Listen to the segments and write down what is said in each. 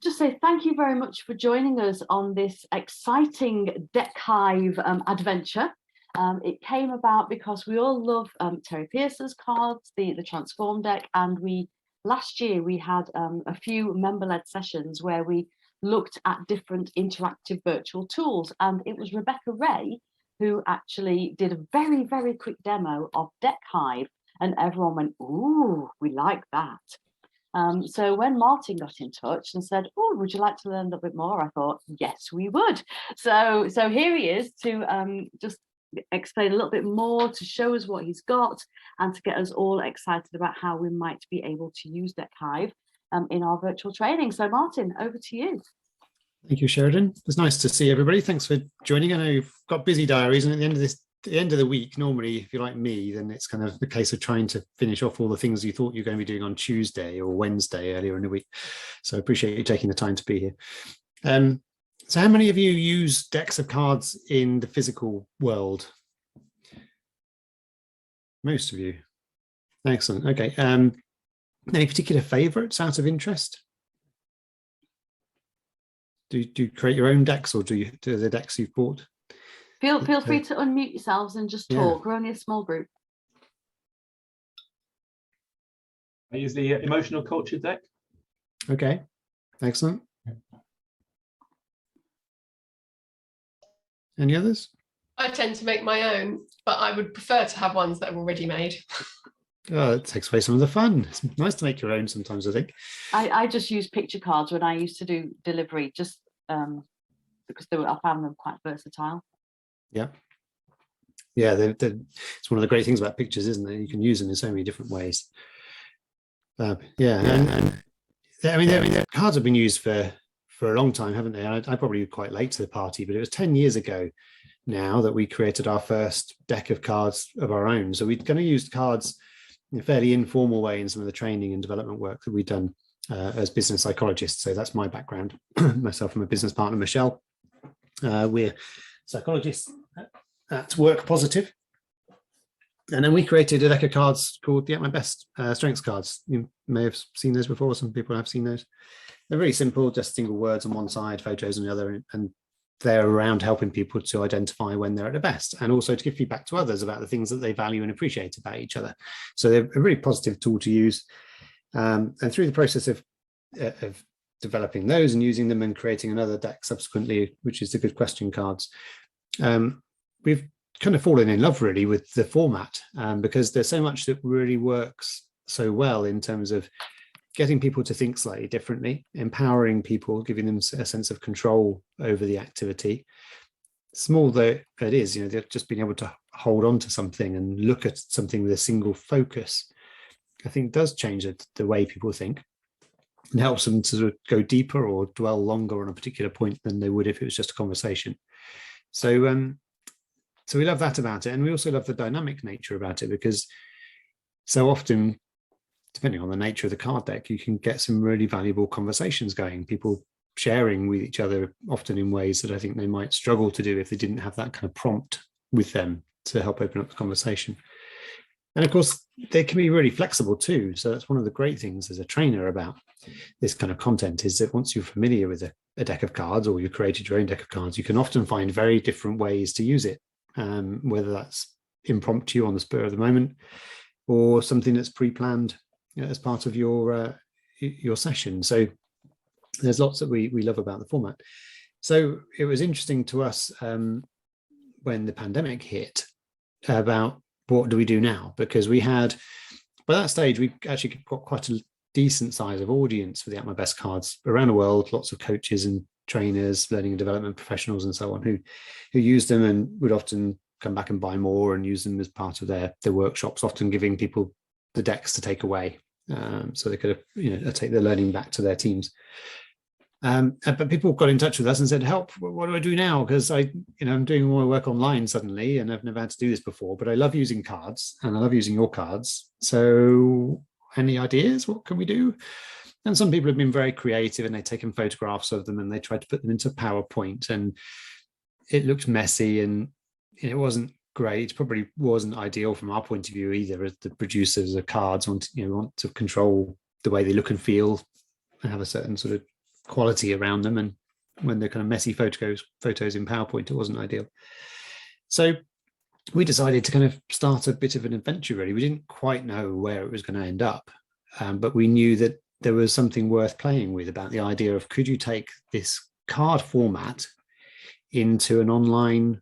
just say thank you very much for joining us on this exciting Deckhive adventure. It came about because we all love Terry Pearson's cards, the Transform deck, and last year we had a few member-led sessions where we looked at different interactive virtual tools, and it was Rebecca Ray who actually did a very, very quick demo of Deckhive, and everyone went, "Ooh, we like that." So when Martin got in touch and said, "Oh, would you like to learn a little bit more?" I thought, yes, we would. So here he is to just explain a little bit more, to show us what he's got, and to get us all excited about how we might be able to use Deckhive in our virtual training. So Martin, over to you. Thank you, Sheridan. It's nice to see everybody. Thanks for joining. I know you've got busy diaries, and at the end of the week, normally, if you're like me, then it's kind of the case of trying to finish off all the things you thought you were going to be doing on Tuesday or Wednesday earlier in the week. So I appreciate you taking the time to be here. So how many of you use decks of cards in the physical world? Most of you. Excellent. Okay. Any particular favorites out of interest? Do you create your own decks, or do the decks you've bought? Feel free to unmute yourselves and just talk. Yeah. We're only a small group. I use the emotional culture deck. Okay, excellent. Any others? I tend to make my own, but I would prefer to have ones that are already made. Oh, it takes away some of the fun. It's nice to make your own sometimes, I think. I just use picture cards when I used to do delivery, just because I found them quite versatile. Yeah, it's one of the great things about pictures, isn't it? You can use them in so many different ways. And I mean, the cards have been used for a long time, haven't they? I probably quite late to the party, but it was 10 years ago now that we created our first deck of cards of our own. So we're going to use cards in a fairly informal way in some of the training and development work that we've done as business psychologists. So that's my background. Myself and my business partner, Michelle. We're psychologists at Work Positive. And then we created a deck of cards called the At My Best Strengths cards. You may have seen those before. Some people have seen those. They're very simple, just single words on one side, photos on the other, and they're around helping people to identify when they're at their best, and also to give feedback to others about the things that they value and appreciate about each other. So they're a really positive tool to use. And through the process of developing those and using them and creating another deck subsequently, which is the Good Question cards, we've kind of fallen in love really with the format, because there's so much that really works so well in terms of getting people to think slightly differently, empowering people, giving them a sense of control over the activity. Small though it is, they're just being able to hold on to something and look at something with a single focus, I think does change the way people think, and helps them to sort of go deeper or dwell longer on a particular point than they would if it was just a conversation. So we love that about it. And we also love the dynamic nature about it, because so often, depending on the nature of the card deck, you can get some really valuable conversations going, people sharing with each other, often in ways that I think they might struggle to do if they didn't have that kind of prompt with them to help open up the conversation. And of course, they can be really flexible too. So that's one of the great things as a trainer about this kind of content, is that once you're familiar with a deck of cards, or you've created your own deck of cards, you can often find very different ways to use it, whether that's impromptu on the spur of the moment, or something that's pre-planned as part of your session. So there's lots that we love about the format. So it was interesting to us when the pandemic hit about what do we do now, because we had, by that stage, we actually got quite a decent size of audience for the At My Best cards around the world, lots of coaches and trainers, learning and development professionals and so on, who use them and would often come back and buy more and use them as part of their workshops, often giving people the decks to take away, so they could take their learning back to their teams. But people got in touch with us and said, help, what do I do now? Because I'm doing all my work online suddenly, and I've never had to do this before, but I love using cards and I love using your cards. So any ideas? What can we do? And some people have been very creative, and they've taken photographs of them and they tried to put them into PowerPoint, and it looked messy and it wasn't great. It probably wasn't ideal from our point of view either, as the producers of cards want to control the way they look and feel and have a certain sort of quality around them, and when they're kind of messy photos in PowerPoint, it wasn't ideal. So we decided to kind of start a bit of an adventure, really. We didn't quite know where it was going to end up, but we knew that there was something worth playing with about the idea of, could you take this card format into an online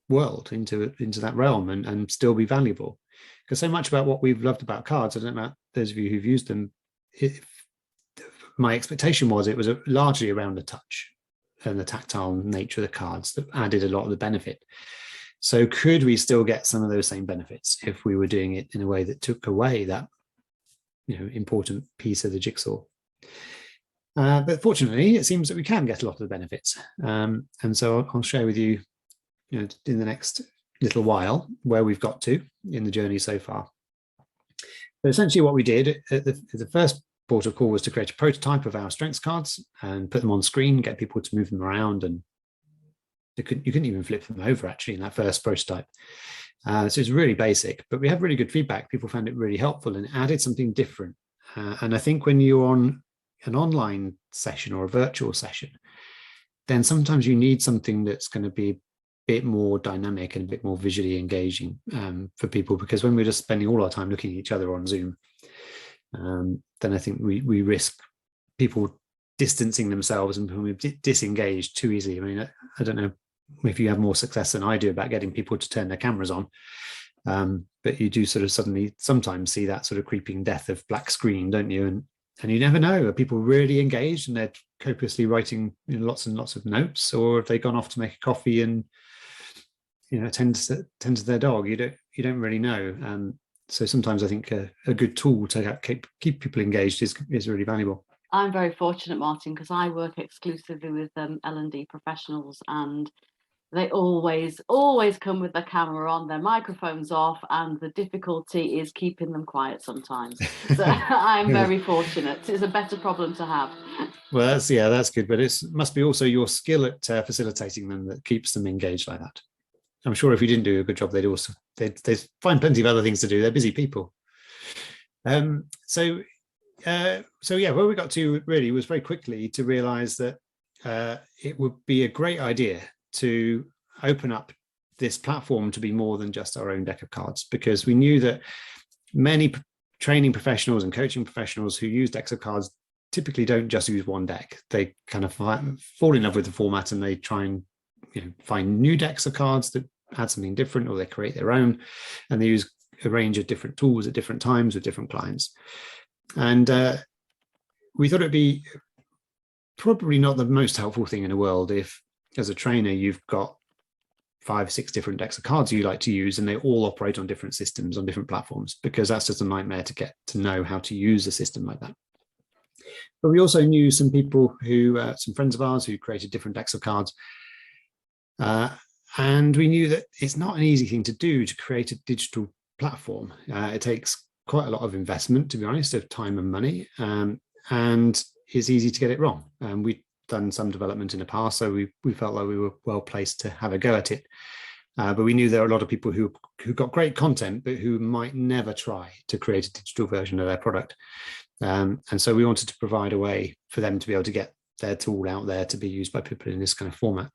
world, into that realm, and still be valuable? Because so much about what we've loved about cards, I don't know about those of you who've used them, my expectation was it was largely around the touch and the tactile nature of the cards that added a lot of the benefit. So could we still get some of those same benefits if we were doing it in a way that took away that, important piece of the jigsaw? But fortunately, it seems that we can get a lot of the benefits. And so I'll share with you, in the next little while where we've got to in the journey so far. But essentially what we did at the first port of call was to create a prototype of our strengths cards and put them on screen, get people to move them around, and you couldn't even flip them over actually in that first prototype. So it's really basic, but we have really good feedback. People found it really helpful and added something different. And I think when you're on an online session or a virtual session, then sometimes you need something that's going to be a bit more dynamic and a bit more visually engaging for people, because when we're just spending all our time looking at each other on Zoom, then I think we risk people distancing themselves and becoming disengaged too easily. I mean, I don't know if you have more success than I do about getting people to turn their cameras on, but you do sort of suddenly sometimes see that sort of creeping death of black screen, don't you? And you never know, are people really engaged and they're copiously writing lots and lots of notes, or have they gone off to make a coffee and tend to their dog? You don't really know. So sometimes I think a good tool to keep people engaged is really valuable. I'm very fortunate, Martin, because I work exclusively with L&D professionals, and they always come with their camera on, their microphones off, and the difficulty is keeping them quiet sometimes. So I'm very fortunate. It's a better problem to have. Well, that's good, but it must be also your skill at facilitating them that keeps them engaged like that. I'm sure if you didn't do a good job, they'd find plenty of other things to do. They're busy people. So where we got to really was very quickly to realize that it would be a great idea to open up this platform to be more than just our own deck of cards, because we knew that many training professionals and coaching professionals who use decks of cards typically don't just use one deck. They kind of fall in love with the format, and they try and find new decks of cards that add something different, or they create their own, and they use a range of different tools at different times with different clients. And we thought it'd be probably not the most helpful thing in the world if, as a trainer, you've got 5-6 different decks of cards you like to use, and they all operate on different systems, on different platforms, because that's just a nightmare to get to know how to use a system like that. But we also knew some people some friends of ours who created different decks of cards. And we knew that it's not an easy thing to do, to create a digital platform. It takes quite a lot of investment, to be honest, of time and money, and it's easy to get it wrong. We've done some development in the past, so we felt like we were well placed to have a go at it. But we knew there are a lot of people who got great content, but who might never try to create a digital version of their product. And so we wanted to provide a way for them to be able to get their tool out there to be used by people in this kind of format.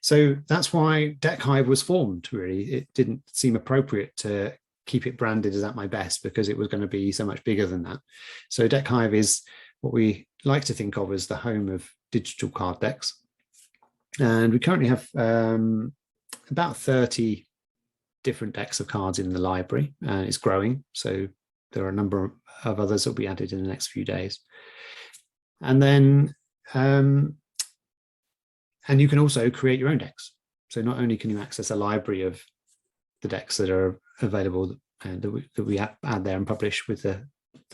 So that's why Deckhive was formed, really. It didn't seem appropriate to keep it branded as At My Best, because it was going to be so much bigger than that. So Deckhive is what we like to think of as the home of digital card decks. And we currently have about 30 different decks of cards in the library, and it's growing. So there are a number of others that will be added in the next few days. And then and you can also create your own decks. So not only can you access a library of the decks that are available that we add there and publish with the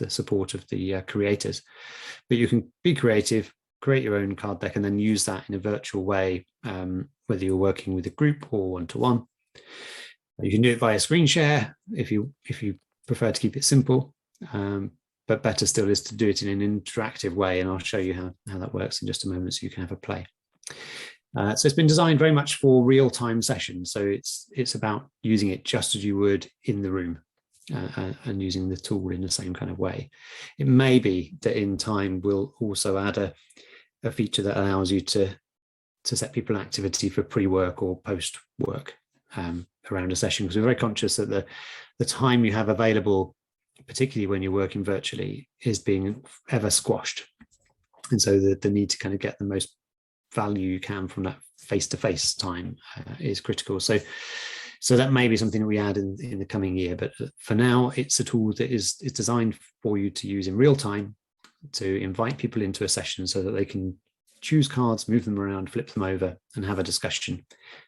support of the creators, but you can be creative, create your own card deck, and then use that in a virtual way, whether you're working with a group or one-to-one. You can do it via screen share if you prefer to keep it simple, but better still is to do it in an interactive way, and I'll show you how that works in just a moment so you can have a play. So it's been designed very much for real-time sessions. So it's about using it just as you would in the room, and using the tool in the same kind of way. It may be that in time we'll also add a feature that allows you to set people an activity for pre-work or post-work around a session, because we're very conscious that the time you have available, particularly when you're working virtually, is being ever squashed. And so the need to kind of get the most value you can from that face-to-face time is critical. So that may be something that we add in the coming year, but for now, it's a tool that is designed for you to use in real time to invite people into a session so that they can choose cards, move them around, flip them over, and have a discussion,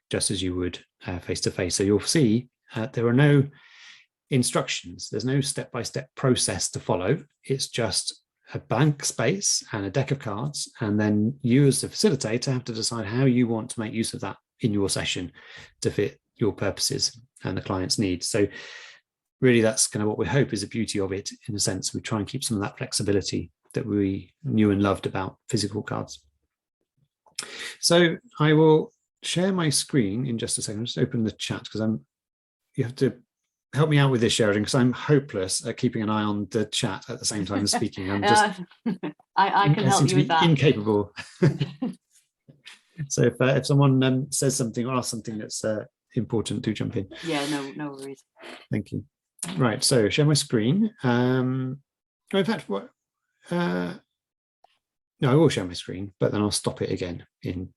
just as you would face-to-face. So you'll see there are no instructions. There's no step-by-step process to follow. It's just a blank space and a deck of cards, and then you as the facilitator have to decide how you want to make use of that in your session to fit your purposes and the client's needs. So really that's kind of what we hope is the beauty of it. In a sense, we try and keep some of that flexibility that we knew and loved about physical cards. So I will share my screen in just a second. I'll just open the chat because you have to help me out with this, Sheridan, because I'm hopeless at keeping an eye on the chat at the same time as speaking. I'm just I can help you with that. Incapable. So if someone says something or asks something that's important, do jump in. Yeah, no worries. Thank you. Right, so share my screen. In fact, no, I will share my screen, but then I'll stop it again in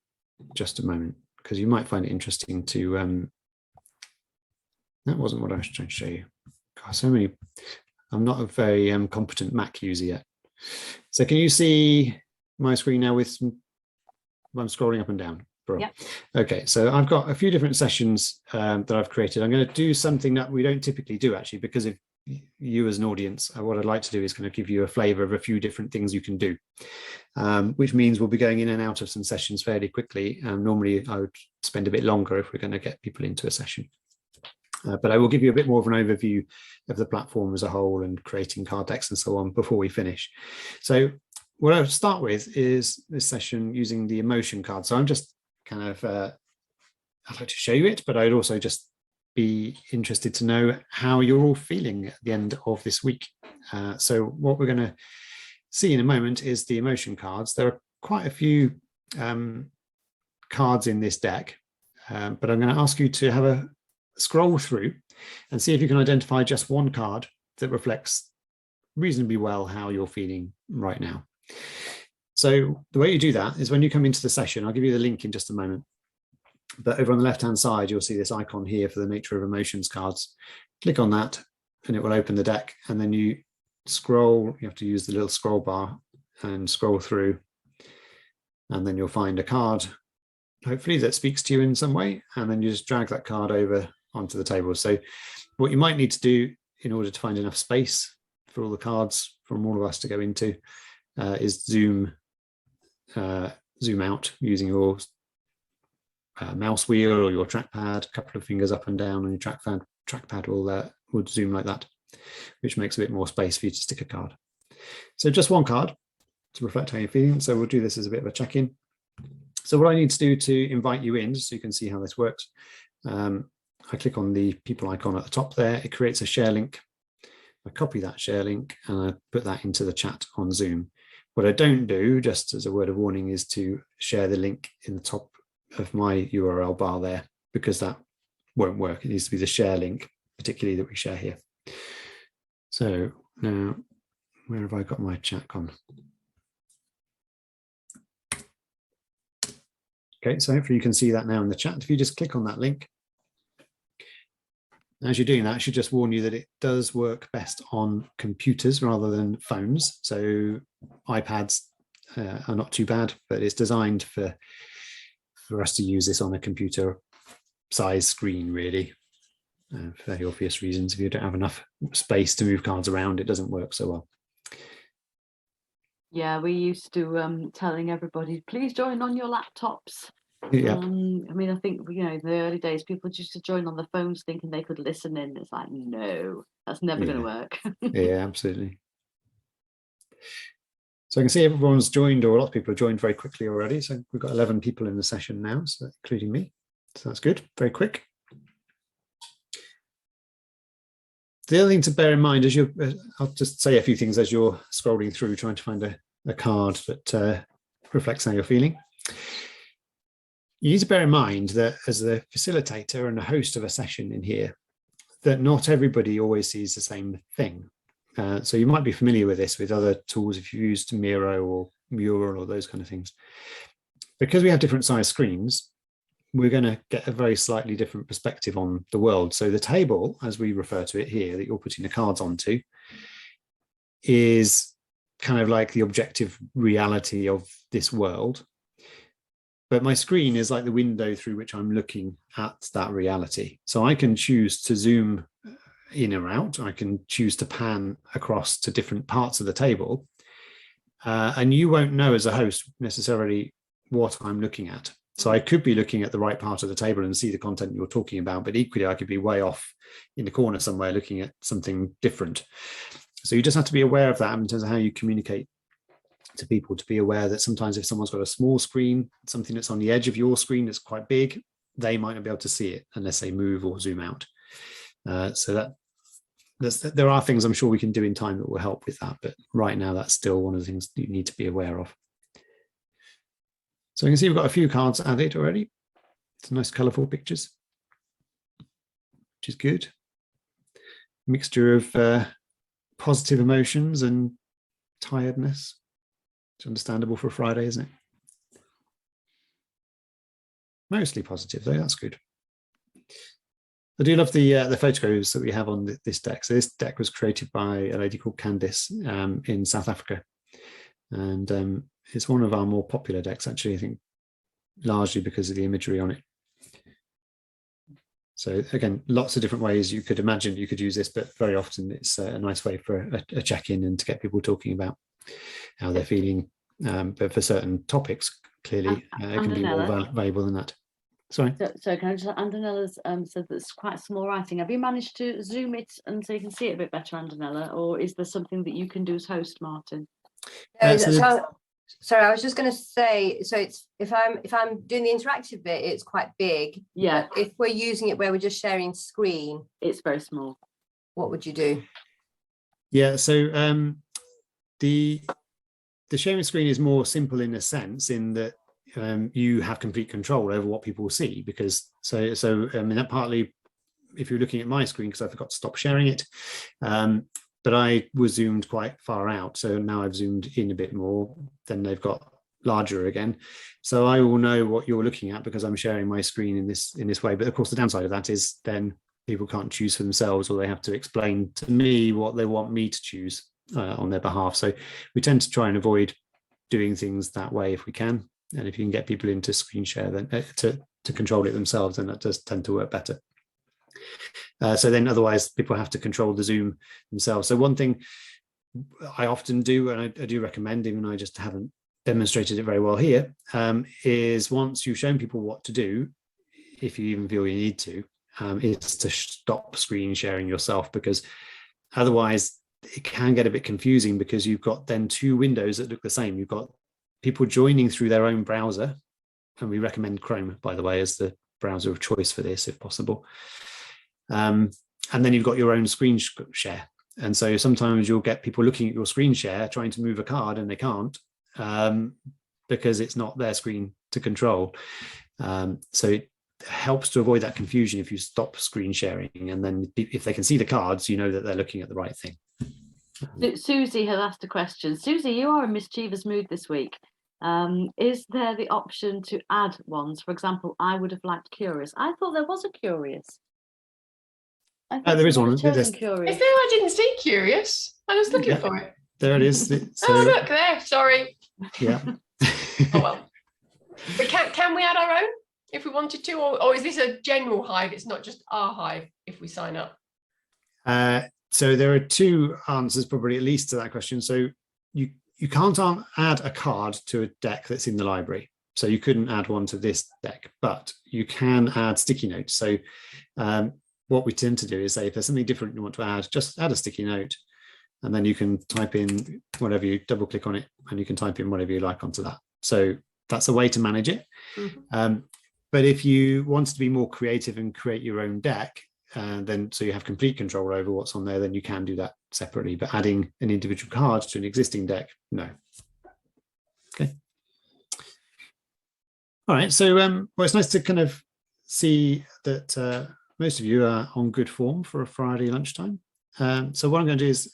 just a moment, because you might find it interesting to that wasn't what I was trying to show you. God, so many. I'm not a very competent Mac user yet. So can you see my screen now with some, I'm scrolling up and down? Yeah. Okay, so I've got a few different sessions that I've created. I'm going to do something that we don't typically do, actually, because if you as an audience, what I'd like to do is kind of give you a flavor of a few different things you can do, which means we'll be going in and out of some sessions fairly quickly. Normally, I would spend a bit longer if we're going to get people into a session. But I will give you a bit more of an overview of the platform as a whole and creating card decks and so on before we finish. So what I'll start with is this session using the emotion card. So I'm just kind of, I'd like to show you it, but I'd also just be interested to know how you're all feeling at the end of this week. So what we're going to see in a moment is the emotion cards. There are quite a few cards in this deck, but I'm going to ask you to have a scroll through and see if you can identify just one card that reflects reasonably well how you're feeling right now. So the way you do that is when you come into the session, I'll give you the link in just a moment, but over on the left hand side you'll see this icon here for the nature of emotions cards. Click on that and it will open the deck, and then you scroll, you have to use the little scroll bar and scroll through, and then you'll find a card hopefully that speaks to you in some way, and then you just drag that card over onto the table. So what you might need to do in order to find enough space for all the cards from all of us to go into is zoom out using your mouse wheel or your trackpad. A couple of fingers up and down on your trackpad will zoom like that, which makes a bit more space for you to stick a card. So just one card to reflect how you're feeling. So we'll do this as a bit of a check-in. So what I need to do to invite you in, so you can see how this works, I click on the people icon at the top there. It creates a share link. I copy that share link and I put that into the chat on Zoom. What I don't do, just as a word of warning, is to share the link in the top of my URL bar there, because that won't work. It needs to be the share link, particularly that we share here. So now, where have I got my chat gone? Okay, so hopefully you can see that now in the chat. If you just click on that link, as you're doing that, I should just warn you that it does work best on computers rather than phones. So iPads are not too bad, but it's designed for us to use this on a computer size screen, really, for very obvious reasons. If you don't have enough space to move cards around, it doesn't work so well. Yeah, we used to telling everybody, please join on your laptops. Yeah. I mean, I think, you know, in the early days, people used to join on the phones thinking they could listen in. It's like, no, that's never going to work. Yeah, absolutely. So I can see everyone's joined, or a lot of people have joined very quickly already. So we've got 11 people in the session now, so including me. So that's good, very quick. The other thing to bear in mind is I'll just say a few things as you're scrolling through, trying to find a card that reflects how you're feeling. You need to bear in mind that as the facilitator and the host of a session in here, that not everybody always sees the same thing. So you might be familiar with this with other tools if you used Miro or Mural or those kind of things. Because we have different size screens, we're going to get a very slightly different perspective on the world. So the table, as we refer to it here, that you're putting the cards onto, is kind of like the objective reality of this world. But my screen is like the window through which I'm looking at that reality. So I can choose to zoom in or out. I can choose to pan across to different parts of the table. And you won't know as a host necessarily what I'm looking at. So I could be looking at the right part of the table and see the content you're talking about, but equally I could be way off in the corner somewhere looking at something different. So you just have to be aware of that in terms of how you communicate to people, to be aware that sometimes if someone's got a small screen, something that's on the edge of your screen that's quite big, they might not be able to see it unless they move or zoom out. So there are things I'm sure we can do in time that will help with that, but right now that's still one of the things you need to be aware of. So you can see we've got a few cards added already. Some nice colourful pictures, which is good. Mixture of positive emotions and tiredness. It's understandable for a Friday, isn't it? Mostly positive though, that's good. I do love the photos that we have on this deck. So this deck was created by a lady called Candice in South Africa. And it's one of our more popular decks, actually, I think, largely because of the imagery on it. So again, lots of different ways you could imagine you could use this, but very often it's a nice way for a check-in and to get people talking about how they're feeling. But for certain topics, clearly, it can be more valuable than that. Sorry. So can I just, Andonella's said that it's quite small writing. Have you managed to zoom it and so you can see it a bit better, Andonella, or is there something that you can do as host, Martin? Sorry, I was just going to say, so it's if I'm doing the interactive bit, it's quite big. Yeah. But if we're using it where we're just sharing screen, it's very small. What would you do? Yeah, so the sharing screen is more simple in a sense, in that you have complete control over what people see, because so I mean that partly if you're looking at my screen, because I forgot to stop sharing it, but I was zoomed quite far out, so now I've zoomed in a bit more, then they've got larger again, so I will know what you're looking at because I'm sharing my screen in this way. But of course the downside of that is then people can't choose for themselves, or they have to explain to me what they want me to choose on their behalf. So we tend to try and avoid doing things that way if we can. And if you can get people into screen share, then to control it themselves, then that does tend to work better. So then otherwise people have to control the zoom themselves. So one thing I often do, and I do recommend, even though I just haven't demonstrated it very well here, is once you've shown people what to do, if you even feel you need to, is to stop screen sharing yourself, because otherwise it can get a bit confusing, because you've got then two windows that look the same. You've got people joining through their own browser, and we recommend Chrome, by the way, as the browser of choice for this if possible. And then you've got your own screen share, and so sometimes you'll get people looking at your screen share trying to move a card and they can't, because it's not their screen to control. So it helps to avoid that confusion if you stop screen sharing, and then if they can see the cards, you know that they're looking at the right thing. Susie has asked a question. Susie, you are in mischievous mood this week. Is there the option to add ones? For example, I would have liked curious. I thought there was a curious. There is one. Curious. Is there? I didn't see curious. I was looking for it. There it is. So, oh, look there. Sorry. Yeah. Oh well. But can we add our own if we wanted to, or is this a general hive? It's not just our hive if we sign up. So there are two answers probably at least to that question. So you can't add a card to a deck that's in the library. So you couldn't add one to this deck, but you can add sticky notes. So what we tend to do is say, if there's something different you want to add, just add a sticky note, and then you can type in whatever, you double click on it and you can type in whatever you like onto that. So that's a way to manage it. Mm-hmm. But if you wanted to be more creative and create your own deck, then so you have complete control over what's on there, then you can do that separately. But adding an individual card to an existing deck, no. Okay. All right. So, well, it's nice to kind of see that most of you are on good form for a Friday lunchtime. So what I'm going to do is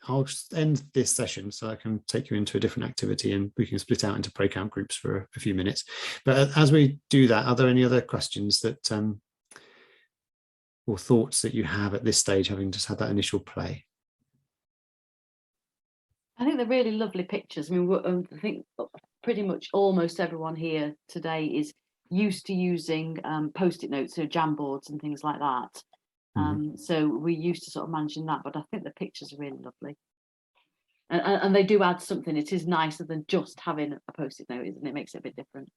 I'll just end this session so I can take you into a different activity and we can split out into breakout groups for a few minutes. But as we do that, are there any other questions that or thoughts that you have at this stage, having just had that initial play? I think they're really lovely pictures. I mean, I think pretty much almost everyone here today is used to using post-it notes, so Jamboards and things like that. So we're used to sort of managing that, but I think the pictures are really lovely. And they do add something. It is nicer than just having a post-it note, isn't it? It makes it a bit different.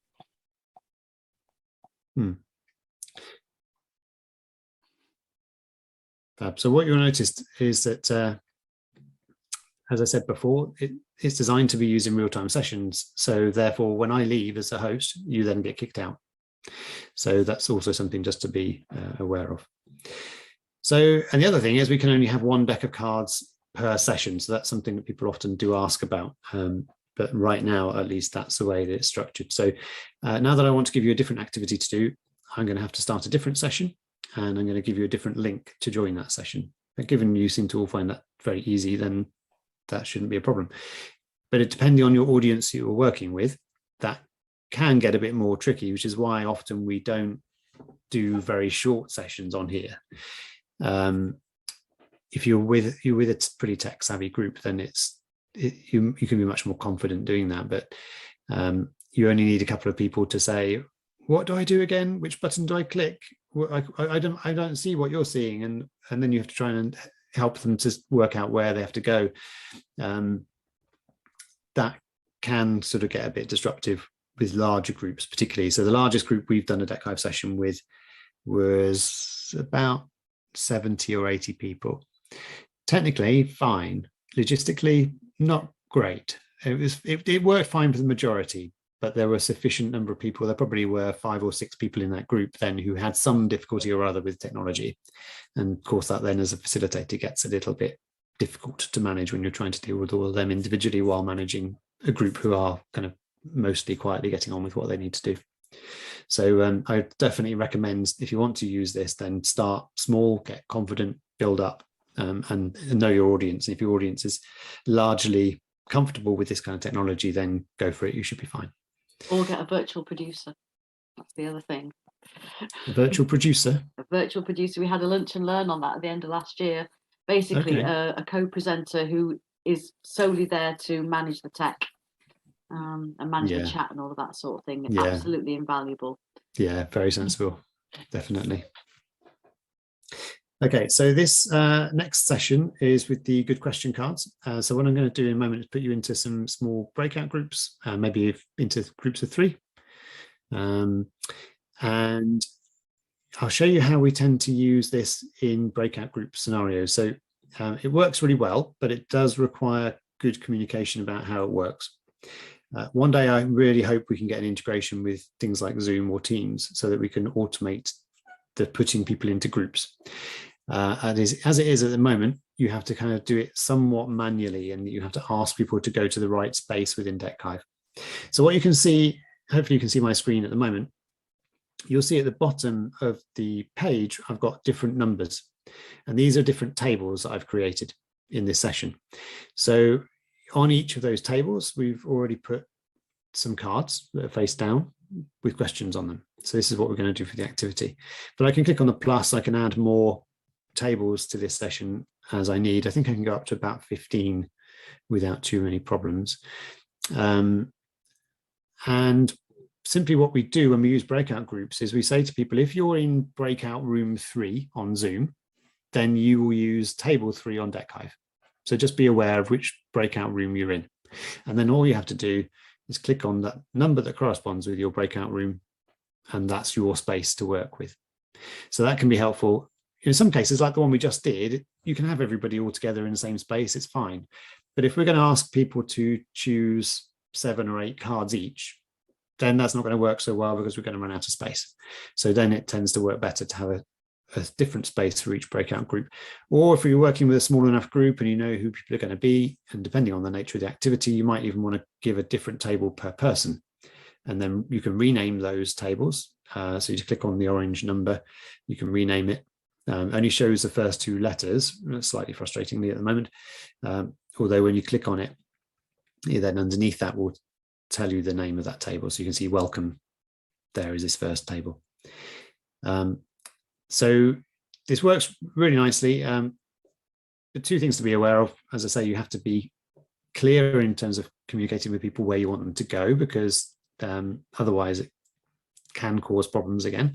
So what you'll notice is that, as I said before, it's designed to be used in real-time sessions. So therefore, when I leave as a host, you then get kicked out. So that's also something just to be aware of. So, and the other thing is we can only have one deck of cards per session. So that's something that people often do ask about. But right now, at least that's the way that it's structured. So now that I want to give you a different activity to do, I'm going to have to start a different session and I'm going to give you a different link to join that session. But given you seem to all find that very easy, then that shouldn't be a problem. But it depending on your audience you're working with, that can get a bit more tricky, which is why often we don't do very short sessions on here. If you're with a pretty tech savvy group, then you can be much more confident doing that. But you only need a couple of people to say, what do I do again? Which button do I click? I don't see what you're seeing, and then you have to try and help them to work out where they have to go. That can sort of get a bit disruptive with larger groups, particularly. So the largest group we've done a Deckhive session with was about 70 or 80 people. Technically fine, logistically not great. It worked fine for the majority, but there were a sufficient number of people. There probably were 5 or 6 people in that group then who had some difficulty or other with technology. And of course that then as a facilitator gets a little bit difficult to manage when you're trying to deal with all of them individually while managing a group who are kind of mostly quietly getting on with what they need to do. So I definitely recommend, if you want to use this, then start small, get confident, build up, and know your audience. And if your audience is largely comfortable with this kind of technology, then go for it. You should be fine. Or get a virtual producer. That's the other thing. A virtual producer? A virtual producer. We had a lunch and learn on that at the end of last year. Basically, okay. A co-presenter who is solely there to manage the tech and manage the chat and all of that sort of thing. Absolutely invaluable. Yeah, very sensible. Definitely. Okay, so this next session is with the good question cards. So what I'm going to do in a moment is put you into some small breakout groups, maybe into groups of 3. And I'll show you how we tend to use this in breakout group scenarios. So it works really well, but it does require good communication about how it works. One day I really hope we can get an integration with things like Zoom or Teams so that we can automate the putting people into groups. As it is at the moment, you have to kind of do it somewhat manually and you have to ask people to go to the right space within Deckhive. So what you can see, hopefully you can see my screen at the moment, you'll see at the bottom of the page, I've got different numbers. And these are different tables that I've created in this session. So on each of those tables, we've already put some cards that are face down with questions on them. So this is what we're going to do for the activity. But I can click on the plus, I can add more tables to this session as I need. I think I can go up to about 15 without too many problems. And simply what we do when we use breakout groups is we say to people, if you're in breakout room 3 on Zoom, then you will use table 3 on Deckhive. So just be aware of which breakout room you're in. And then all you have to do is click on that number that corresponds with your breakout room, and that's your space to work with. So that can be helpful. In some cases, like the one we just did, you can have everybody all together in the same space, it's fine. But if we're going to ask people to choose 7 or 8 cards each, then that's not going to work so well because we're going to run out of space. So then it tends to work better to have a different space for each breakout group. Or if you're working with a small enough group and you know who people are going to be, and depending on the nature of the activity, you might even want to give a different table per person. and then you can rename those tables. So you just click on the orange number, you can rename it. Only shows the first two letters, slightly frustratingly at the moment. Although when you click on it, then underneath that will tell you the name of that table. So you can see welcome there is this first table. So this works really nicely. The two things to be aware of, as I say, you have to be clear in terms of communicating with people where you want them to go, because otherwise it can cause problems again.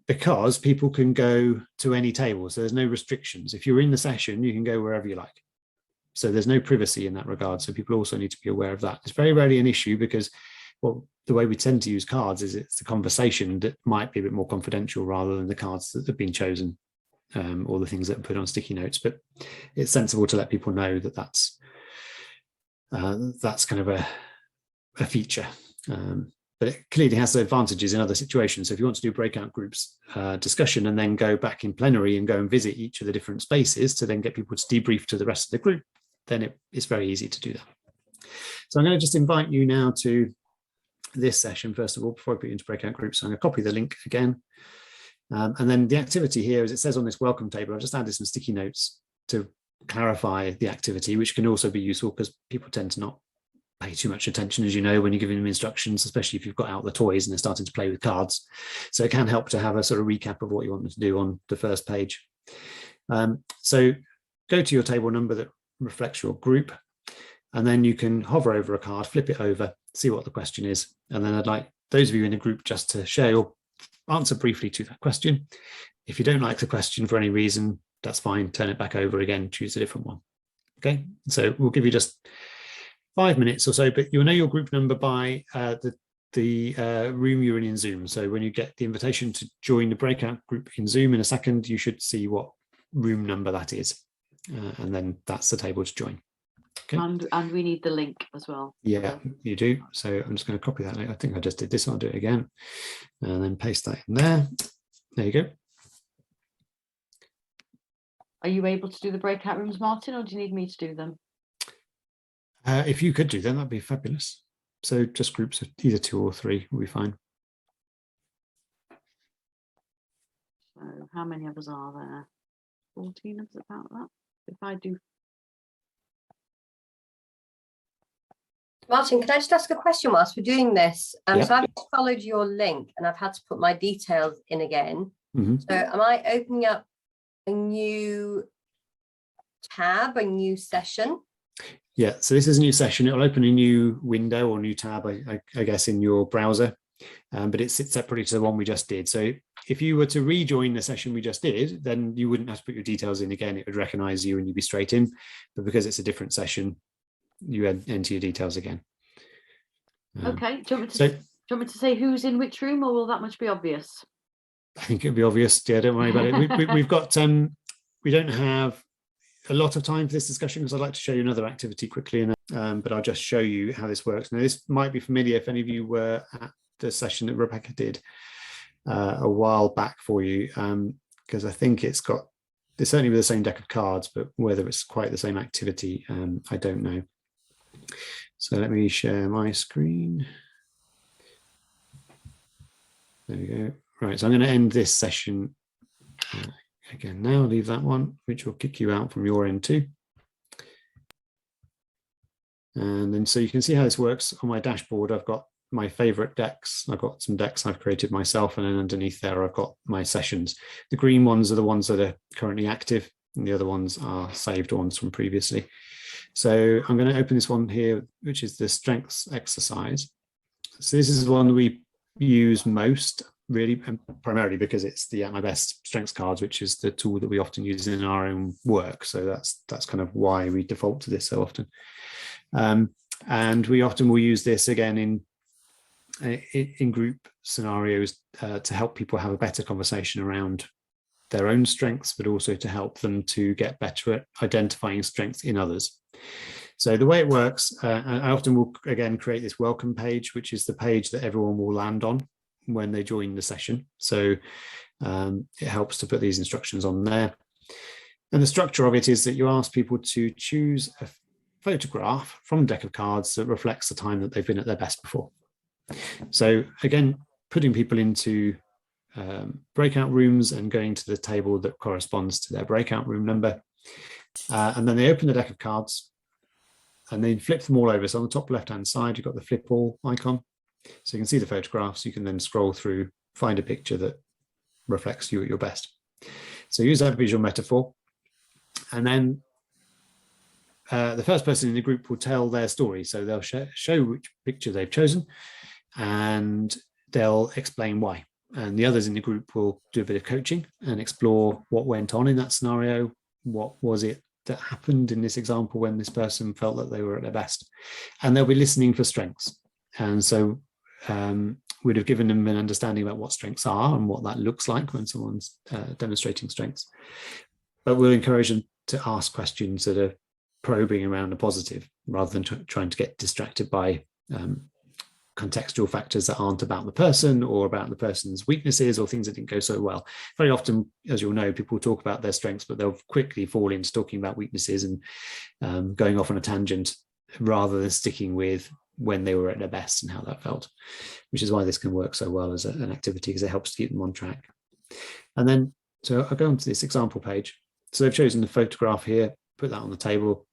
Because people can go to any table, so there's no restrictions. If you're in the session, you can go wherever you like. So there's no privacy in that regard. So people also need to be aware of that. It's very rarely an issue because, well, the way we tend to use cards is it's the conversation that might be a bit more confidential rather than the cards that have been chosen, or the things that are put on sticky notes. But it's sensible to let people know that that's kind of a feature. But it clearly has advantages in other situations. So if you want to do breakout groups discussion and then go back in plenary and go and visit each of the different spaces to then get people to debrief to the rest of the group, then it's very easy to do that. So I'm going to just invite you now to this session, first of all, before I put you into breakout groups. I'm going to copy the link again. And then the activity here, as it says on this welcome table, I've just added some sticky notes to clarify the activity, which can also be useful because people tend to not pay too much attention, as you know, when you're giving them instructions, especially if you've got out the toys and they're starting to play with cards. So it can help to have a sort of recap of what you want them to do on the first page. So go to your table number that reflects your group, and then you can hover over a card, flip it over, see what the question is. And then I'd like those of you in the group just to share your answer briefly to that question. If you don't like the question for any reason, that's fine. Turn it back over again, choose a different one. Okay, so we'll give you just 5 minutes or so, but you'll know your group number by the room you're in Zoom. So when you get the invitation to join the breakout group in Zoom in a second, you should see what room number that is. And then that's the table to join. Okay. And we need the link as well. Yeah, you do. So I'm just going to copy that. I think I just did this. I'll do it again and then paste that in there. There you go. Are you able to do the breakout rooms, Martin, or do you need me to do them? If you could do them, that'd be fabulous. So just groups of either 2 or 3 will be fine. So how many of us are there? 14 of us, about that. If I do. Martin, can I just ask a question whilst we're doing this? Yeah. So I've just followed your link and I've had to put my details in again. Mm-hmm. So am I opening up a new tab, a new session? Yeah, so this is a new session. It'll open a new window or new tab, I guess, in your browser, but it sits separately to the one we just did. So if you were to rejoin the session we just did, then you wouldn't have to put your details in again. It would recognize you and you'd be straight in. But because it's a different session, you enter your details again. Okay, do you want me to say who's in which room, or will that much be obvious? I think it'll be obvious. Yeah, don't worry about it. We've got, we don't have a lot of time for this discussion because I'd like to show you another activity quickly, but I'll just show you how this works. Now, this might be familiar if any of you were at the session that Rebecca did a while back for you, because I think it's certainly with the same deck of cards, but whether it's quite the same activity, I don't know. So let me share my screen. There we go. Right, so I'm going to end this session again now, leave that one, which will kick you out from your end too. And then so you can see how this works on my dashboard. I've got my favorite decks. I've got some decks I've created myself, and then underneath there I've got my sessions. The green ones are the ones that are currently active, and the other ones are saved ones from previously. So I'm going to open this one here, which is the strengths exercise. So this is the one we use most, really, and primarily because it's the At My Best strengths cards, which is the tool that we often use in our own work. So that's kind of why we default to this so often. And we often will use this again in group scenarios to help people have a better conversation around their own strengths, but also to help them to get better at identifying strengths in others. So the way it works, I often will again create this welcome page, which is the page that everyone will land on when they join the session. So it helps to put these instructions on there. And the structure of it is that you ask people to choose a photograph from a deck of cards that reflects the time that they've been at their best before. So again, putting people into breakout rooms and going to the table that corresponds to their breakout room number. And then they open the deck of cards and they flip them all over. So on the top left-hand side, you've got the flip all icon. So you can see the photographs. You can then scroll through, find a picture that reflects you at your best. So use that visual metaphor. And then the first person in the group will tell their story. So they'll show which picture they've chosen and they'll explain why. And the others in the group will do a bit of coaching and explore what went on in that scenario. What was it that happened in this example when this person felt that they were at their best? And they'll be listening for strengths. And so we'd have given them an understanding about what strengths are and what that looks like when someone's demonstrating strengths. But we'll encourage them to ask questions that are probing around a positive rather than trying to get distracted by contextual factors that aren't about the person or about the person's weaknesses or things that didn't go so well. Very often, as you'll know, people talk about their strengths, but they'll quickly fall into talking about weaknesses and going off on a tangent rather than sticking with when they were at their best and how that felt, which is why this can work so well as an activity because it helps to keep them on track. And then, so I'll go on to this example page. So they've chosen the photograph here, put that on the table.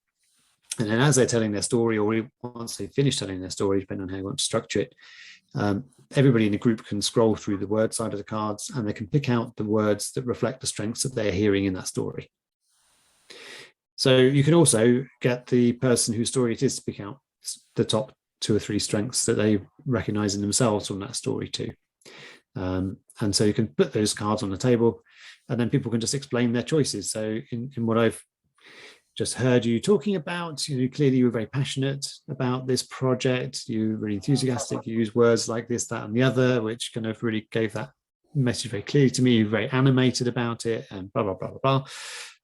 And then as they're telling their story, or once they've finished telling their story, depending on how you want to structure it, everybody in the group can scroll through the word side of the cards and they can pick out the words that reflect the strengths that they're hearing in that story. So you can also get the person whose story it is to pick out the top 2 or 3 strengths that they recognize in themselves from that story too. And so you can put those cards on the table and then people can just explain their choices. So in what I've just heard you talking about, clearly you were very passionate about this project, you were really enthusiastic, you used words like this, that, and the other, which kind of really gave that message very clearly to me. You were very animated about it and blah, blah, blah, blah,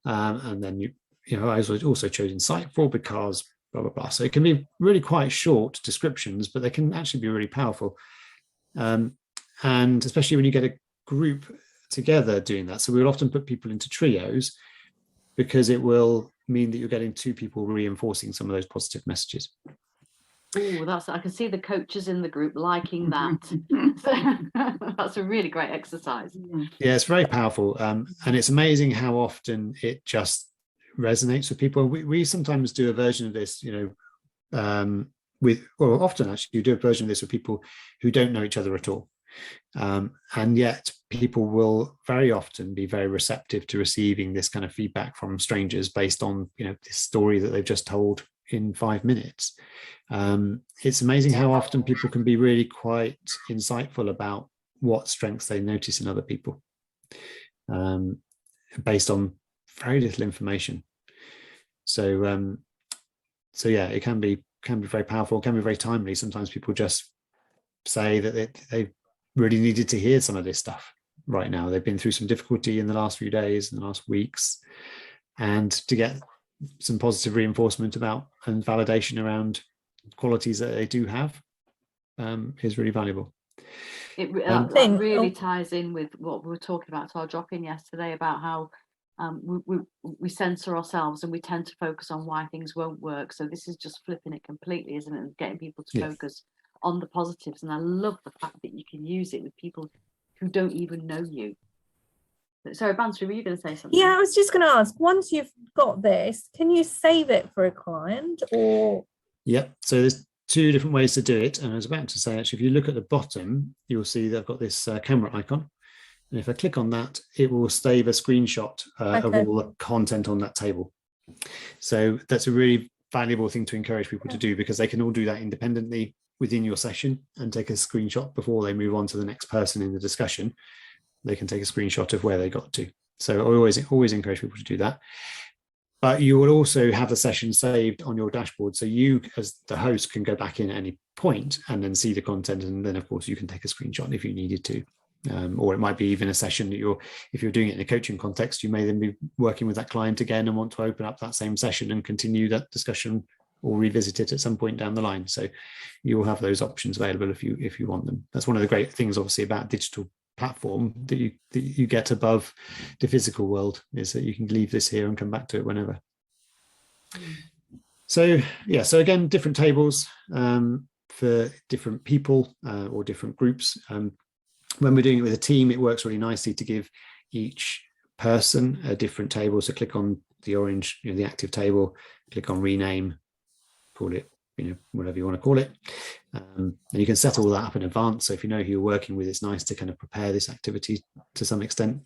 blah. And then I was also chose insightful because blah, blah, blah. So it can be really quite short descriptions, but they can actually be really powerful. And especially when you get a group together doing that. So we'll often put people into trios because it will mean that you're getting 2 people reinforcing some of those positive messages. Oh, I can see the coaches in the group liking that. That's a really great exercise. Yeah, it's very powerful. And it's amazing how often it just resonates with people. We sometimes do a version of this, often actually you do a version of this with people who don't know each other at all. And yet people will very often be very receptive to receiving this kind of feedback from strangers based on this story that they've just told in 5 minutes. It's amazing how often people can be really quite insightful about what strengths they notice in other people based on very little information. So yeah, it can be very powerful, can be very timely. Sometimes people just say that they really needed to hear some of this stuff right now. They've been through some difficulty in the last few days, in the last weeks, and to get some positive reinforcement about and validation around qualities that they do have is really valuable. That really ties in with what we were talking about to our drop-in yesterday about how we censor ourselves and we tend to focus on why things won't work. So this is just flipping it completely, isn't it? And getting people to focus on the positives. And I love the fact that you can use it with people who don't even know you. Sorry, Banter, were you going to say something? Yeah, I was just going to ask, once you've got this, can you save it for a client or? Yep. So there's 2 different ways to do it. And I was about to say, actually, if you look at the bottom, you'll see that I've got this camera icon. And if I click on that, it will save a screenshot of all the content on that table. So that's a really valuable thing to encourage people to do because they can all do that independently within your session and take a screenshot before they move on to the next person in the discussion. They can take a screenshot of where they got to. So I always encourage people to do that. But you will also have the session saved on your dashboard. So you, as the host, can go back in at any point and then see the content. And then, of course, you can take a screenshot if you needed to. Or it might be even a session that if you're doing it in a coaching context, you may then be working with that client again and want to open up that same session and continue that discussion or revisit it at some point down the line. So you will have those options available if you want them. That's one of the great things, obviously, about digital platform that you get above the physical world, is that you can leave this here and come back to it whenever. So yeah, so again, different tables, for different people or different groups. When we're doing it with a team, it works really nicely to give each person a different table. So click on the orange, the active table, click on rename, call it, whatever you want to call it. And you can set all that up in advance. So if you know who you're working with, it's nice to kind of prepare this activity to some extent.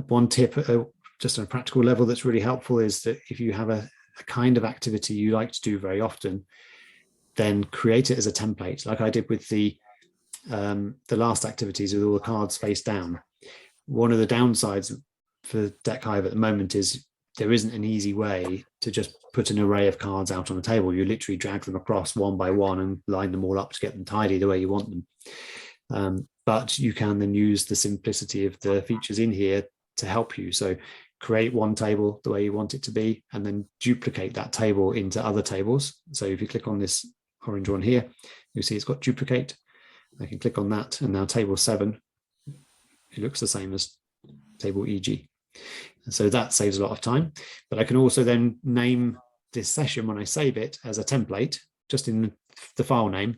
One tip, just on a practical level, that's really helpful is that if you have a kind of activity you like to do very often, then create it as a template, like I did with the last activities with all the cards face down. One of the downsides for Deckhive at the moment is there isn't an easy way to just put an array of cards out on a table. You literally drag them across one by one and line them all up to get them tidy the way you want them. But you can then use the simplicity of the features in here to help you. So create one table the way you want it to be, and then duplicate that table into other tables. So if you click on this orange one here, you'll see it's got duplicate. I can click on that, and now table 7, it looks the same as table EG. And so that saves a lot of time. But I can also then name this session when I save it as a template, just in the file name,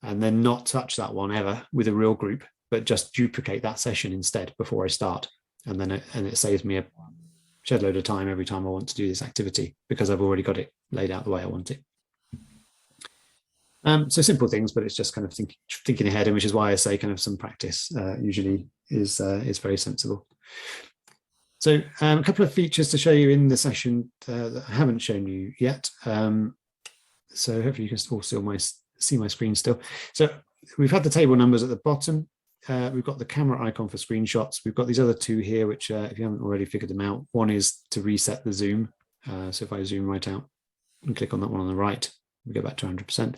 and then not touch that one ever with a real group, but just duplicate that session instead before I start. And then it saves me a shed load of time every time I want to do this activity, because I've already got it laid out the way I want it. So simple things, but it's just kind of thinking ahead, and which is why I say kind of some practice usually is very sensible. So a couple of features to show you in the session that I haven't shown you yet. So hopefully you can all still see my screen still. So we've had the table numbers at the bottom. We've got the camera icon for screenshots. We've got these other two here, which if you haven't already figured them out, one is to reset the zoom. So if I zoom right out and click on that one on the right, we go back to 100%.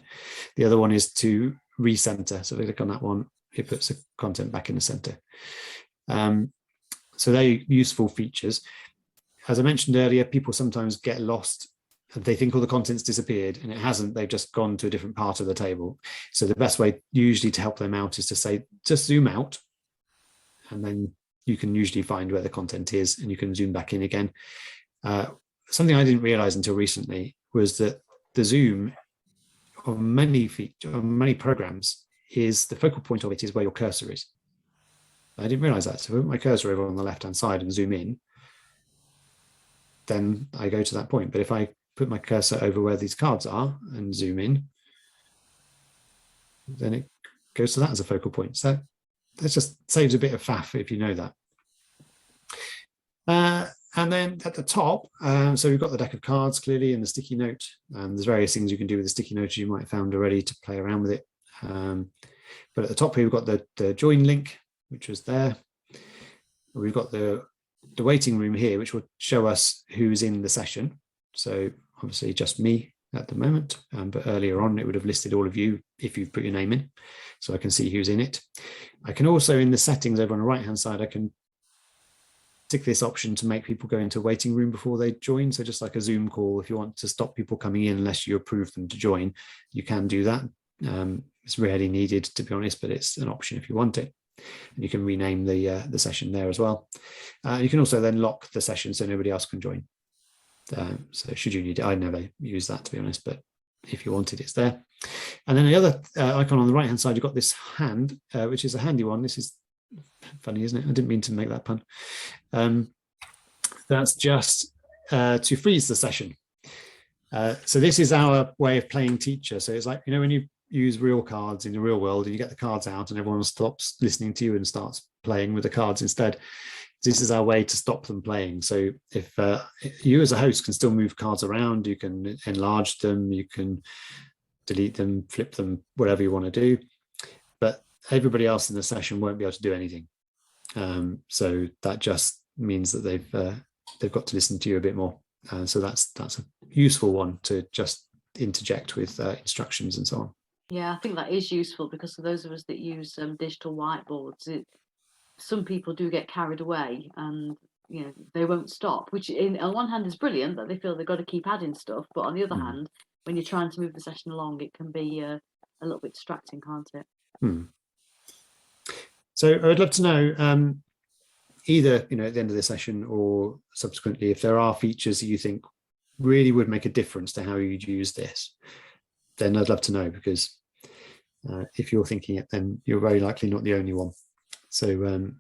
The other one is to recenter. So if I click on that one, it puts the content back in the center. So they're useful features. As I mentioned earlier, people sometimes get lost. They think all the content's disappeared, and it hasn't. They've just gone to a different part of the table. So the best way usually to help them out is to say, just zoom out, and then you can usually find where the content is, and you can zoom back in again. Something I didn't realize until recently was that the zoom on many programs is the focal point of it is where your cursor is. I didn't realize that. So if I put my cursor over on the left-hand side and zoom in, then I go to that point. But if I put my cursor over where these cards are and zoom in, then it goes to that as a focal point. So that just saves a bit of faff if you know that. And then at the top, so we've got the deck of cards clearly and the sticky note. There's various things you can do with the sticky note you might have found already to play around with it. But at the top here, we've got the join link, which was there. We've got the waiting room here, which will show us who's in the session. So obviously just me at the moment, but earlier on it would have listed all of you if you've put your name in, so I can see who's in it. I can also, in the settings over on the right hand side, I can tick this option to make people go into a waiting room before they join. So just like a Zoom call, if you want to stop people coming in unless you approve them to join, you can do that. It's rarely needed, to be honest, but it's an option if you want it. And you can rename the session there as well. You can also then lock the session so nobody else can join. So should you need it, I never use that, to be honest, but if you want it, it's there. And then the other icon on the right hand side, you've got this hand, which is a handy one. This is funny, isn't it? I didn't mean to make that pun. That's just to freeze the session. So this is our way of playing teacher. So it's like, when you use real cards in the real world and you get the cards out and everyone stops listening to you and starts playing with the cards instead. This is our way to stop them playing. So if you as a host can still move cards around, you can enlarge them, you can delete them, flip them, whatever you want to do, but everybody else in the session won't be able to do anything. So that just means that they've got to listen to you a bit more. So that's a useful one to just interject with instructions and so on. Yeah, I think that is useful, because for those of us that use digital whiteboards, some people do get carried away and they won't stop, which on one hand is brilliant that they feel they've got to keep adding stuff, but on the other hand, when you're trying to move the session along, it can be a little bit distracting, can't it? So I would love to know either at the end of the session or subsequently, if there are features that you think really would make a difference to how you'd use this, then I'd love to know, because If you're thinking it, then you're very likely not the only one. So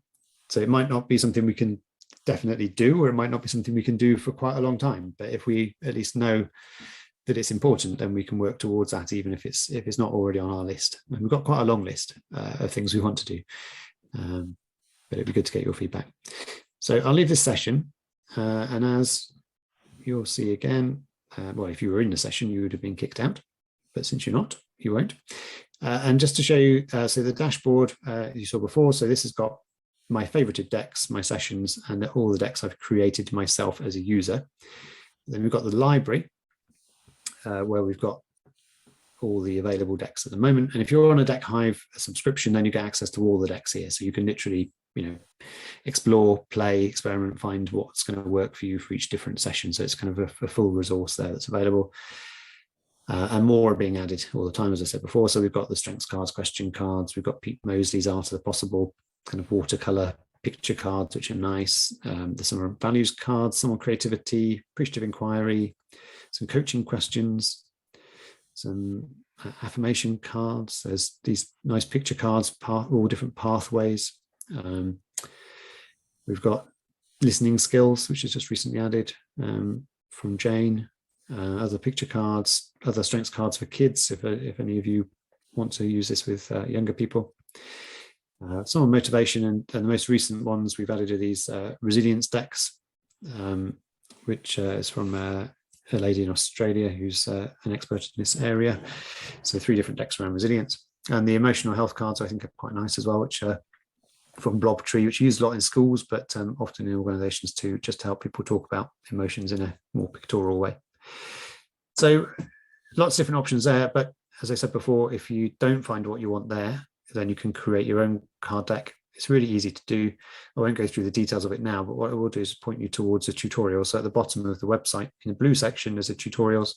so it might not be something we can definitely do, or it might not be something we can do for quite a long time. But if we at least know that it's important, then we can work towards that, even if it's not already on our list. And we've got quite a long list of things we want to do, but it'd be good to get your feedback. So I'll leave this session, and as you'll see again, well, if you were in the session, you would have been kicked out, but since you're not, you won't. And just to show you, so the dashboard you saw before, so this has got my favorited decks, my sessions, and all the decks I've created myself as a user. Then we've got the library, where we've got all the available decks at the moment. And if you're on a Deckhive subscription, then you get access to all the decks here. So you can literally, explore, play, experiment, find what's going to work for you for each different session. So it's kind of a full resource there that's available. And more are being added all the time, as I said before. So we've got the strengths cards, question cards. We've got Pete Mosley's Art of the Possible, kind of watercolor picture cards, which are nice. There's some values cards, some on creativity, appreciative inquiry, some coaching questions, some affirmation cards. There's these nice picture cards, all different pathways. We've got listening skills, which is just recently added from Jane. Other picture cards, other strengths cards for kids, if any of you want to use this with younger people. Some on motivation, and the most recent ones we've added are these resilience decks, which is from a lady in Australia who's an expert in this area. So 3 different decks around resilience. And the emotional health cards I think are quite nice as well, which are from Blobtree, which are used a lot in schools, but often in organizations too, just to help people talk about emotions in a more pictorial way. So lots of different options there, but as I said before, if you don't find what you want there, then you can create your own card deck. It's really easy to do. I won't go through the details of it now, but what I will do is point you towards a tutorial. So at the bottom of the website, in the blue section, there's a tutorials,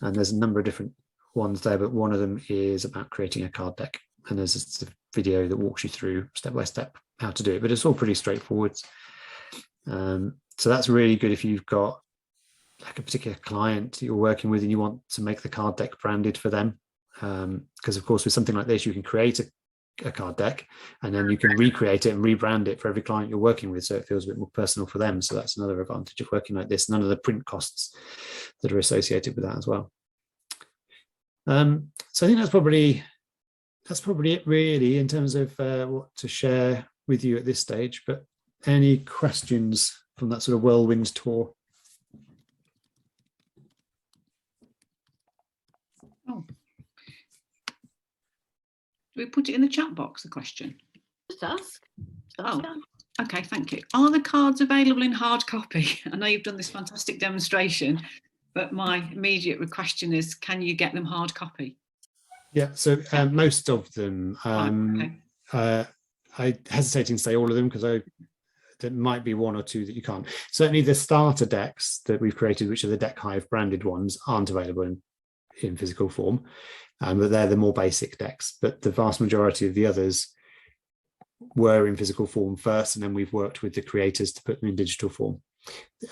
and there's a number of different ones there, but one of them is about creating a card deck. And there's a video that walks you through step by step how to do it, but it's all pretty straightforward. So that's really good if you've got like a particular client that you're working with and you want to make the card deck branded for them. Because of course, with something like this, you can create a card deck and then you can recreate it and rebrand it for every client you're working with, so it feels a bit more personal for them. So that's another advantage of working like this. None of the print costs that are associated with that as well. So I think that's probably it really in terms of what to share with you at this stage. But any questions from that sort of whirlwind tour? Oh. Do we put it in the chat box, the question? Just ask. Oh, okay, thank you. Are the cards available in hard copy? I know you've done this fantastic demonstration, but my immediate question is, can you get them hard copy? Yeah, so most of them. I hesitating to say all of them because there might be 1 or 2 that you can't. Certainly the starter decks that we've created, which are the Deckhive branded ones, aren't available in physical form, but they're the more basic decks. But the vast majority of the others were in physical form first, and then we've worked with the creators to put them in digital form.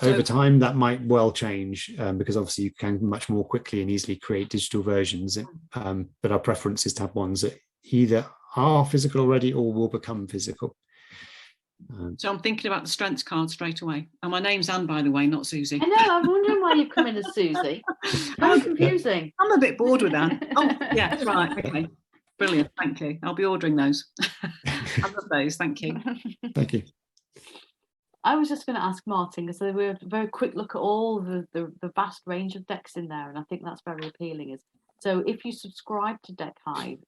Over time, that might well change because obviously you can much more quickly and easily create digital versions. But our preference is to have ones that either are physical already or will become physical. So I'm thinking about the strengths card straight away. And my name's Anne, by the way, not Susie. I know, I'm wondering why you've come in as Susie. Very confusing. I'm a bit bored with Anne. Oh, yeah, right, okay. Brilliant, thank you. I'll be ordering those. I love those, thank you. Thank you. I was just going to ask Martin, because we had a very quick look at all the vast range of decks in there, and I think that's very appealing. So if you subscribe to Deckhive,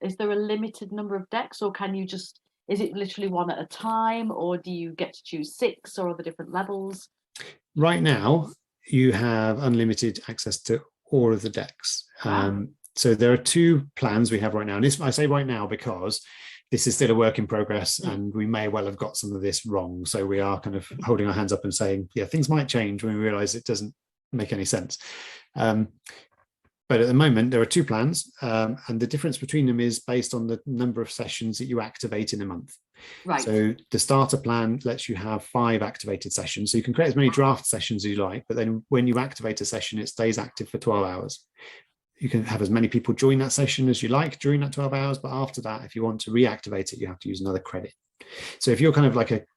is there a limited number of decks, or can you just, is it literally 1 at a time, or do you get to choose 6, or are there different levels? Right now, you have unlimited access to all of the decks. Wow. So there are 2 plans we have right now. And this, I say right now because this is still a work in progress and we may well have got some of this wrong. So we are kind of holding our hands up and saying, yeah, things might change when we realize it doesn't make any sense. But at the moment, there are 2 plans, and the difference between them is based on the number of sessions that you activate in a month. Right. So the starter plan lets you have 5 activated sessions. So you can create as many draft sessions as you like, but then when you activate a session, it stays active for 12 hours. you can have as many people join that session as you like during that 12 hours. But after that, if you want to reactivate it, you have to use another credit. So if you're kind of like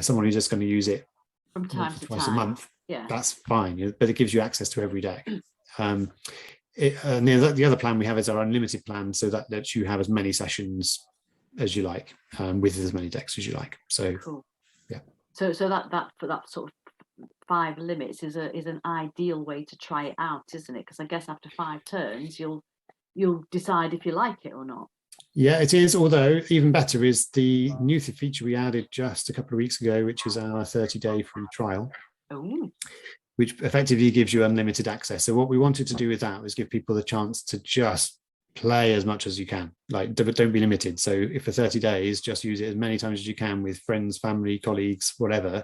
someone who's just going to use it From time once or to twice time. a month, Yeah. that's fine. But it gives you access to every deck. And the other plan we have is our unlimited plan, so that lets you have as many sessions as you like, with as many decks as you like. So Cool. yeah. So that for that sort of 5 limits is an ideal way to try it out, isn't it? Because I guess after 5 turns, you'll decide if you like it or not. Yeah, it is. Although even better is the new feature we added just a couple of weeks ago, which is our 30-day free trial. Oh. Which effectively gives you unlimited access. So what we wanted to do with that was give people the chance to just play as much as you can. Like, don't be limited. So if for 30 days, just use it as many times as you can with friends, family, colleagues, whatever,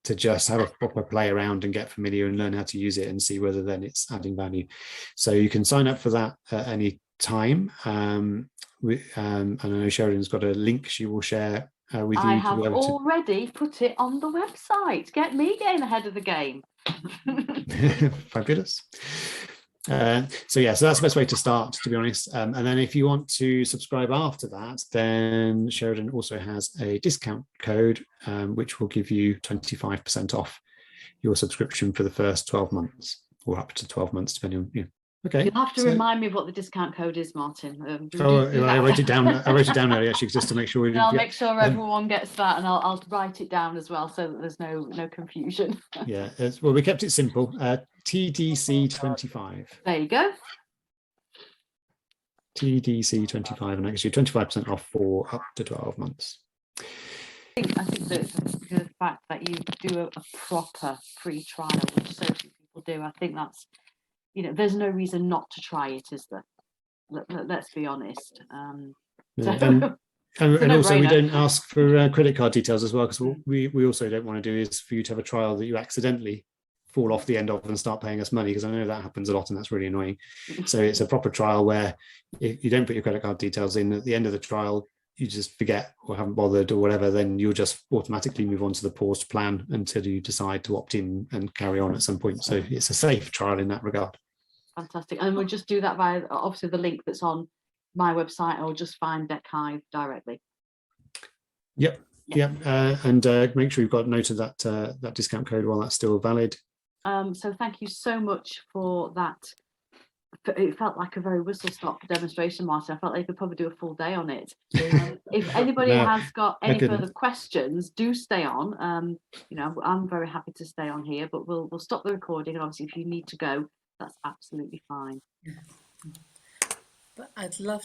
to just have a proper play around and get familiar and learn how to use it and see whether then it's adding value. So you can sign up for that at any time. And I know Sheridan's got a link she will share with you. I have already put it on the website. Get me getting ahead of the game. Fabulous. So that's the best way to start, to be honest. And then if you want to subscribe after that, then Sheridan also has a discount code, which will give you 25% off your subscription for the first 12 months, or up to 12 months, depending on you. Okay. You'll have to remind me of what the discount code is, Martin. I wrote it down. I wrote it down earlier, actually, just to make sure we didn't. I'll make sure everyone gets that, and I'll write it down as well, so that there's no confusion. Yeah. Well, we kept it simple. TDC25. There you go. TDC25, and actually 25% off for up to 12 months. I think the fact that you do a proper free trial, which so few people do, I think that's, there's no reason not to try it, is there? Let's be honest. And also we don't ask for credit card details as well, because what we also don't want to do is for you to have a trial that you accidentally fall off the end of and start paying us money, because I know that happens a lot and that's really annoying. So it's a proper trial where if you don't put your credit card details in at the end of the trial, you just forget or haven't bothered or whatever, then you'll just automatically move on to the paused plan until you decide to opt in and carry on at some point. So it's a safe trial in that regard. Fantastic. And we'll just do that via obviously the link that's on my website, or just find Deckhive directly. Yep. And make sure you've got note of that discount code while that's still valid. So thank you so much for that. It felt like a very whistle-stop demonstration, Martin. I felt like you could probably do a full day on it. If anybody has got any further questions, do stay on. I'm very happy to stay on here, but we'll stop the recording, and obviously if you need to go, that's absolutely fine. But I'd love